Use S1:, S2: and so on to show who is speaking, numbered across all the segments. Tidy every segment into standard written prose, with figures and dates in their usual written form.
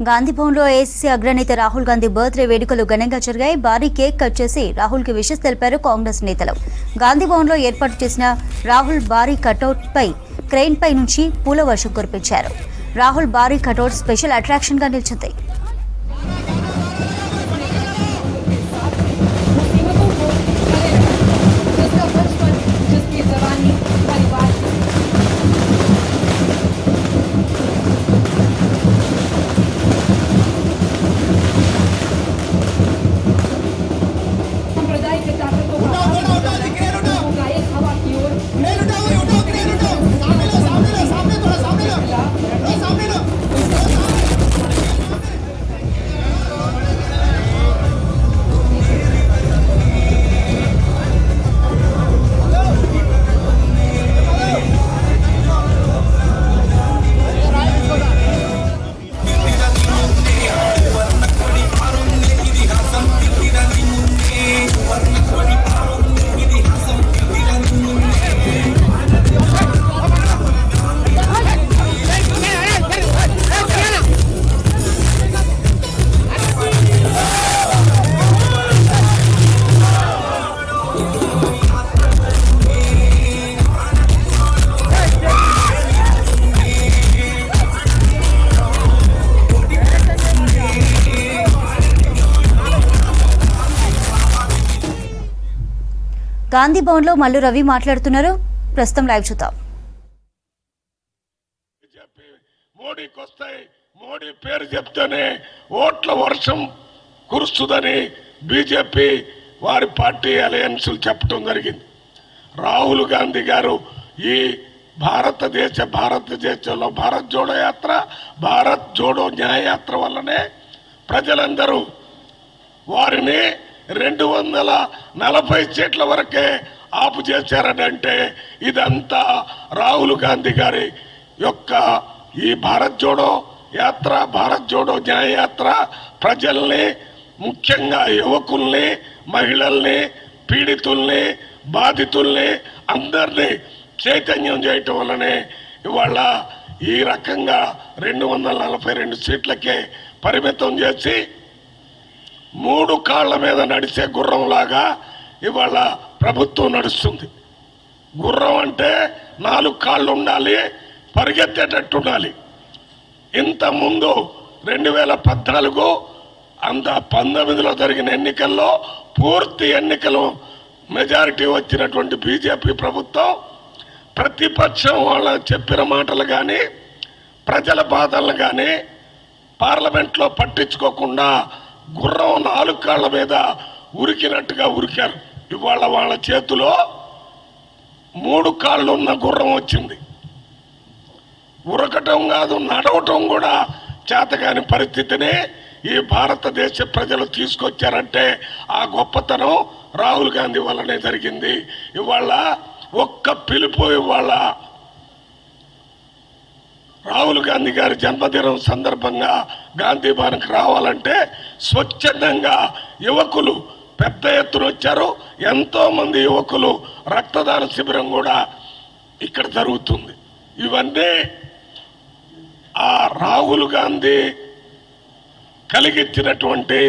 S1: గాంధీ భవన్లో ఏఐసీసీ అగ్రనేత రాహుల్ గాంధీ బర్త్డే వేడుకలు ఘనంగా జరిగాయి. భారీ కేక్ కట్ చేసి రాహుల్ కి విషెస్ తెలిపారు కాంగ్రెస్ నేతలు. గాంధీ భవన్లో ఏర్పాటు చేసిన రాహుల్ భారీ కటౌట్ పై క్రెయిన్ పై నుంచి పూల వర్షం కురిపించారు. రాహుల్ భారీ కటౌట్ స్పెషల్ అట్రాక్షన్ గా నిలిచింది. గాంధీ భవన్ లో మల్లు రవి మాట్లాడుతున్నారు. ప్రస్తుతం లైవ్ చూద్దాం.
S2: మోడీ పేరు చెప్తేనే ఓట్ల వర్షం కురుస్తుందని బీజేపీ వారి పార్టీ అలయన్స్ చెప్పడం జరిగింది. రాహుల్ గాంధీ గారు ఈ భారతదేశంలో భారత్ జోడో యాత్ర, భారత్ జోడో న్యాయ యాత్ర వల్లనే ప్రజలందరూ వారిని 240 సీట్ల వరకే ఆపు చేశారని అంటే ఇదంతా రాహుల్ గాంధీ గారి యొక్క ఈ భారత్ జోడో యాత్ర, భారత్ జోడో న్యాయ యాత్ర ప్రజల్ని, ముఖ్యంగా యువకుల్ని, మహిళల్ని, పీడితుల్ని, బాధితుల్ని అందరినీ చైతన్యం చేయటం వల్లనే ఇవాళ ఈ రకంగా 242 సీట్లకే పరిమితం చేసి 3 కాళ్ల మీద నడిచే గుర్రంలాగా ఇవాళ ప్రభుత్వం నడుస్తుంది. గుర్రం అంటే 4 కాళ్ళు ఉండాలి, పరిగెత్తేటట్టు ఉండాలి. ఇంతకుముందు 2014 అంత 19లో జరిగిన ఎన్నికల్లో పూర్తి ఎన్నికలు మెజారిటీ వచ్చినటువంటి బీజేపీ ప్రభుత్వం ప్రతిపక్షం వాళ్ళ చెప్పిన మాటలు కానీ ప్రజల బాధలను కానీ పార్లమెంట్లో పట్టించుకోకుండా గుర్రం 4 కాళ్ల మీద ఉరికినట్టుగా ఉరికారు. ఇవాళ వాళ్ళ చేతిలో 3 కాళ్ళు ఉన్న గుర్రం వచ్చింది. ఉరకటం కాదు, నడవటం కూడా చేతగాని పరిస్థితిని ఈ భారతదేశ ప్రజలు తీసుకొచ్చారంటే ఆ గొప్పతనం రాహుల్ గాంధీ వల్లనే జరిగింది. ఇవాళ ఒక్క పిలుపు, ఇవాళ రాహుల్ గాంధీ గారి జన్మదినం సందర్భంగా గాంధీ భవన్కి రావాలంటే స్వచ్ఛందంగా యువకులు పెద్ద ఎత్తున వచ్చారు. ఎంతో మంది యువకులు రక్తదాన శిబిరం కూడా ఇక్కడ జరుగుతుంది. ఇవన్నీ ఆ రాహుల్ గాంధీ కలిగించినటువంటి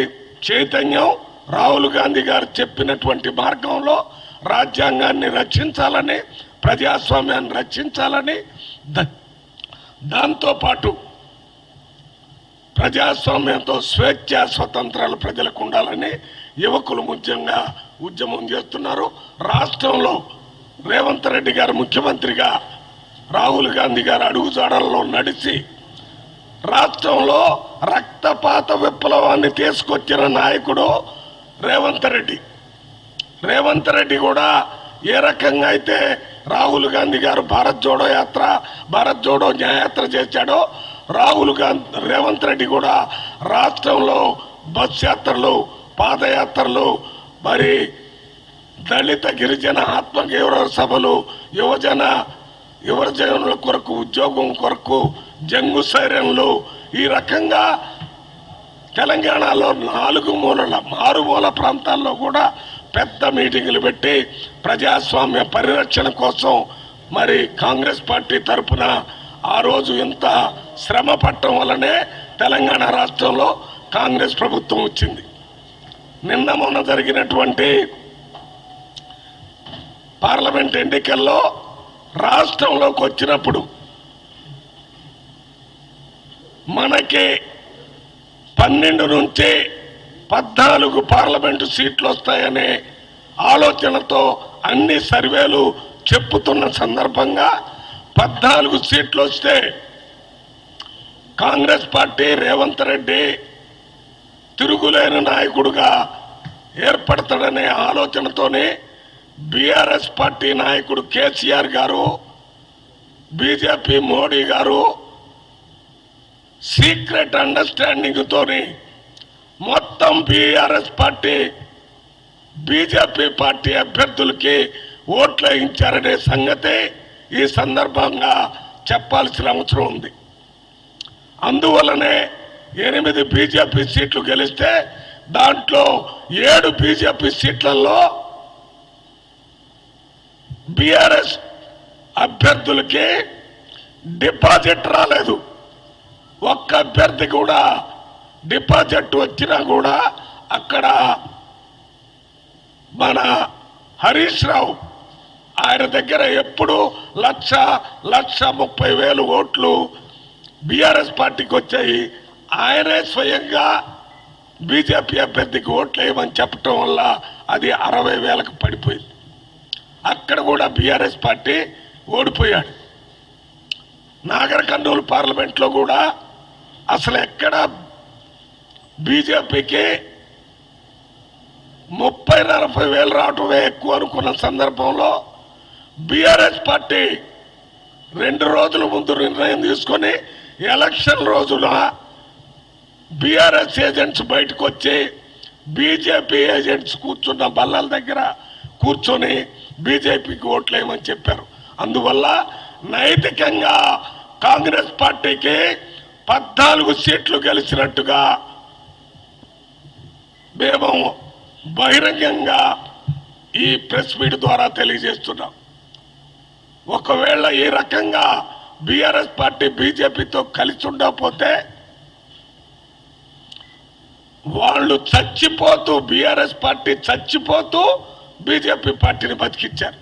S2: చైతన్యం, రాహుల్ గాంధీ గారు చెప్పినటువంటి మార్గంలో రాజ్యాంగాన్ని రక్షించాలని, ప్రజాస్వామ్యాన్ని రక్షించాలని, దాంతోపాటు ప్రజాస్వామ్యంతో స్వేచ్ఛ స్వతంత్రాలు ప్రజలకు ఉండాలని యువకులు ముఖ్యంగా ఉద్యమం చేస్తున్నారు. రాష్ట్రంలో రేవంత్ రెడ్డి గారు ముఖ్యమంత్రిగా రాహుల్ గాంధీ గారు అడుగుజాడల్లో నడిచి రాష్ట్రంలో రక్తపాత విప్లవాన్ని తీసుకొచ్చిన నాయకుడు రేవంత్ రెడ్డి. రేవంత్ రెడ్డి కూడా ఏ రకంగా అయితే రాహుల్ గాంధీ గారు భారత్ జోడో యాత్ర, భారత్ జోడో న్యాయయాత్ర చేశాడో రేవంత్ రెడ్డి కూడా రాష్ట్రంలో బస్ యాత్రలు, పాదయాత్రలు, మరి దళిత గిరిజన ఆత్మగౌరవ సభలు, యువజనుల కొరకు ఉద్యోగం కొరకు జంగు సైరన్లు, ఈ రకంగా తెలంగాణలో 4 మారుమూల ప్రాంతాల్లో కూడా పెద్ద మీటింగులు పెట్టి ప్రజాస్వామ్య పరిరక్షణ కోసం మరి కాంగ్రెస్ పార్టీ తరఫున ఆ రోజు ఇంత శ్రమ పట్టడం వల్లనే తెలంగాణ రాష్ట్రంలో కాంగ్రెస్ ప్రభుత్వం వచ్చింది. నిన్న మొన్న జరిగినటువంటి పార్లమెంట్ ఎన్నికల్లో రాష్ట్రంలోకి వచ్చినప్పుడు మనకి 12 నుంచి 14 పార్లమెంటు సీట్లు వస్తాయనే ఆలోచనతో అన్ని సర్వేలు చెప్పుతున్న సందర్భంగా 14 సీట్లు వస్తే కాంగ్రెస్ పార్టీ రేవంత్ రెడ్డి తిరుగులేని నాయకుడుగా ఏర్పడతాడనే ఆలోచనతోనే బీఆర్ఎస్ పార్టీ నాయకుడు కేసీఆర్ గారు, బీజేపీ మోడీ గారు సీక్రెట్ అండర్స్టాండింగ్ తోని మొత్తం బీఆర్ఎస్ పార్టీ బీజేపీ పార్టీ అభ్యర్థులకి ఓట్లు వేయించారనే సంగతి ఈ సందర్భంగా చెప్పాల్సిన అవసరం ఉంది. అందువల్లనే 8 బీజేపీ సీట్లు గెలిస్తే దాంట్లో 7 బీజేపీ సీట్లలో బీఆర్ఎస్ అభ్యర్థులకి డిపాజిట్ రాలేదు. ఒక్క అభ్యర్థి కూడా డిపాజిట్ వచ్చినా కూడా అక్కడ మన హరీష్ రావు ఆయన దగ్గర ఎప్పుడు 1,30,000 ఓట్లు బీఆర్ఎస్ పార్టీకి వచ్చాయి. ఆయనే స్వయంగా బీజేపీ అభ్యర్థికి ఓట్లు వేయమని చెప్పటం వల్ల అది 60,000కు పడిపోయింది. అక్కడ కూడా బీఆర్ఎస్ పార్టీ ఓడిపోయాడు. నాగర్ కర్నూలు పార్లమెంట్లో కూడా అసలు ఎక్కడ బీజేపీకి 30,000-40,000 రావటమే ఎక్కువ అనుకున్న సందర్భంలో బీఆర్ఎస్ పార్టీ 2 రోజుల ముందు నిర్ణయం తీసుకొని ఎలక్షన్ రోజున బీఆర్ఎస్ ఏజెంట్స్ బయటకు వచ్చి బీజేపీ ఏజెంట్స్ కూర్చున్న బల్లల దగ్గర కూర్చొని బీజేపీకి ఓట్లేయమని చెప్పారు. అందువల్ల నైతికంగా కాంగ్రెస్ పార్టీకి 14 సీట్లు గెలిచినట్టుగా మేము బహిరంగంగా ఈ ప్రెస్ మీట్ ద్వారా తెలియజేస్తున్నాం. ఒకవేళ ఈ రకంగా బీఆర్ఎస్ పార్టీ బీజేపీతో కలిసి ఉండకపోతే వాళ్ళు చచ్చిపోతూ బీఆర్ఎస్ పార్టీ చచ్చిపోతూ బీజేపీ పార్టీని బతికించారు.